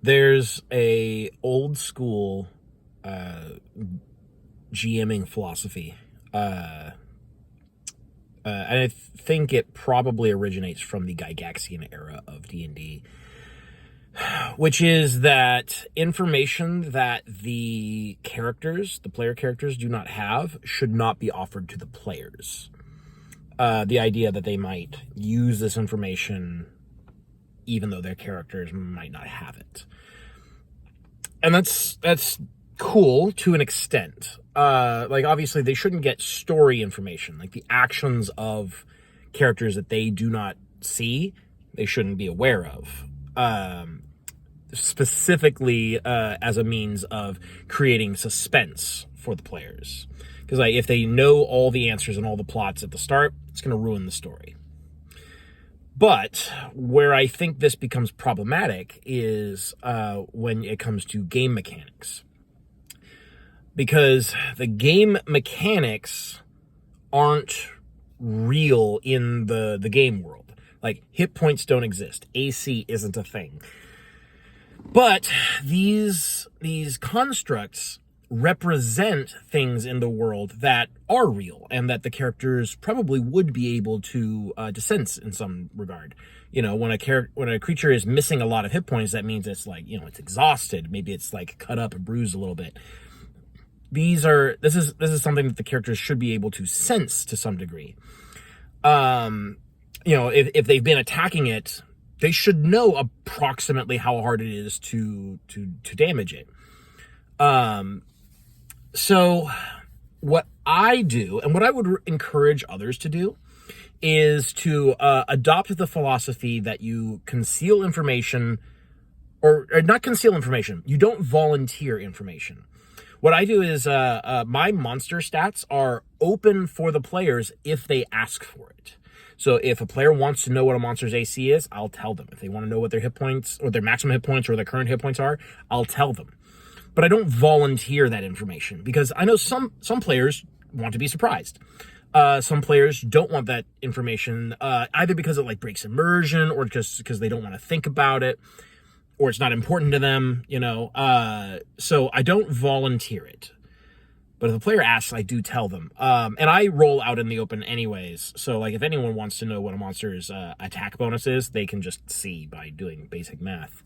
There's a old school uh, GMing philosophy, and I think it probably originates from the Gygaxian era of D&D, which is that information that the player characters, do not have should not be offered to the players. The idea that they might use this information even though their characters might not have it. And that's cool to an extent. Like, obviously they shouldn't get story information, like the actions of characters that they do not see, they shouldn't be aware of. Specifically as a means of creating suspense for the players. Because like, if they know all the answers and all the plots at the start, it's going to ruin the story. But where I think this becomes problematic is when it comes to game mechanics. Because the game mechanics aren't real in the game world. Like, hit points don't exist. AC isn't a thing. But these constructs represent things in the world that are real and that the characters probably would be able to sense in some regard. You know, when a creature is missing a lot of hit points, that means it's like, it's exhausted. Maybe it's like cut up and bruised a little bit. This is something that the characters should be able to sense to some degree. If they've been attacking it, they should know approximately how hard it is to damage it. So what I do, and what I would encourage others to do, is to adopt the philosophy that you conceal information, or not conceal information. You don't volunteer information. What I do is my monster stats are open for the players if they ask for it. So if a player wants to know what a monster's AC is, I'll tell them. If they want to know what their hit points, or their maximum hit points, or their current hit points are, I'll tell them. But I don't volunteer that information, because I know some players want to be surprised. Some players don't want that information, either because it like breaks immersion, or just because they don't want to think about it, or it's not important to them, so I don't volunteer it. But if a player asks, I do tell them. And I roll out in the open anyways. So like, if anyone wants to know what a monster's attack bonus is, they can just see by doing basic math.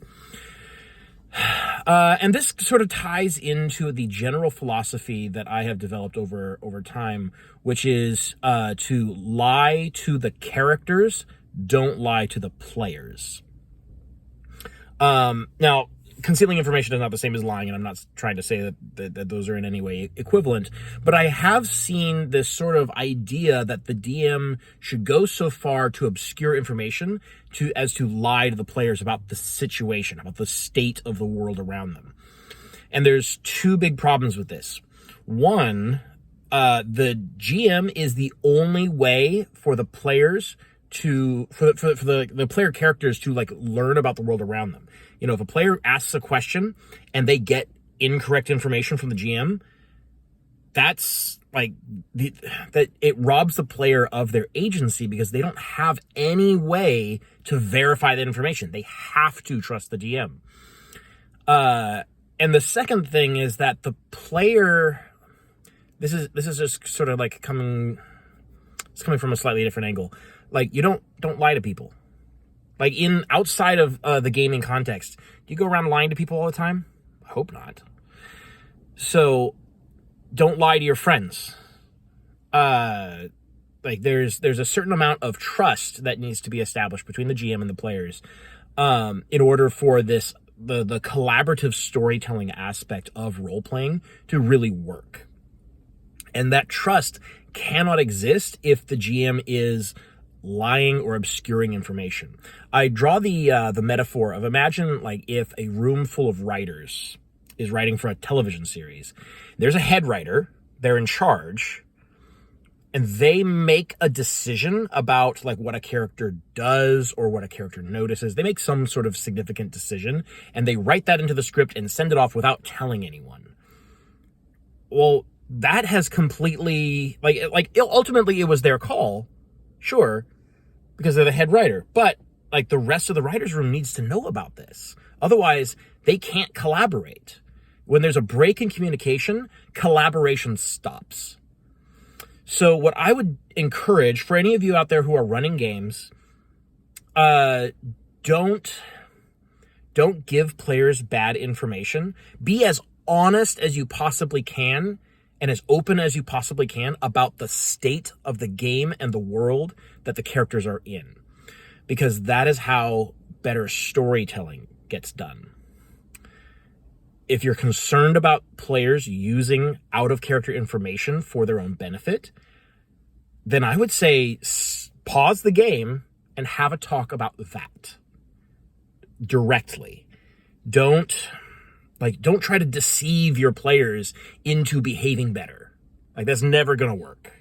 And this sort of ties into the general philosophy that I have developed over time, which is to lie to the characters, don't lie to the players. Now, concealing information is not the same as lying, and I'm not trying to say that those are in any way equivalent, but I have seen this sort of idea that the DM should go so far to obscure information as to lie to the players about the situation, about the state of the world around them. And there's two big problems with this. One, the GM is the only way for the players for the player characters to like learn about the world around them. If a player asks a question and they get incorrect information from the GM, that's like that it robs the player of their agency, because they don't have any way to verify that information. They have to trust the GM. And the second thing is that the player, this is just sort of like coming from a slightly different angle. Like, you don't lie to people. Like, outside of the gaming context, do you go around lying to people all the time? I hope not. So, don't lie to your friends. Like, there's a certain amount of trust that needs to be established between the GM and the players, in order for the collaborative storytelling aspect of role playing to really work. And that trust cannot exist if the GM is lying or obscuring information. I draw the metaphor of, imagine like if a room full of writers is writing for a television series. There's a head writer, they're in charge, and they make a decision about like what a character does or what a character notices. They make some sort of significant decision, and they write that into the script and send it off without telling anyone. Well, that has completely ultimately it was their call, sure, because they're the head writer. But like the rest of the writers' room needs to know about this. Otherwise, they can't collaborate. When there's a break in communication, collaboration stops. So what I would encourage for any of you out there who are running games, don't give players bad information. Be as honest as you possibly can and as open as you possibly can about the state of the game and the world that the characters are in, because that is how better storytelling gets done. If you're concerned about players using out-of-character information for their own benefit, then I would say pause the game and have a talk about that directly. Don't try to deceive your players into behaving better. Like, that's never going to work.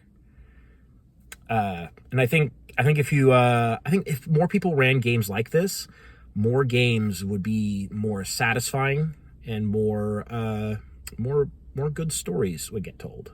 And I think if more people ran games like this, more games would be more satisfying and more good stories would get told.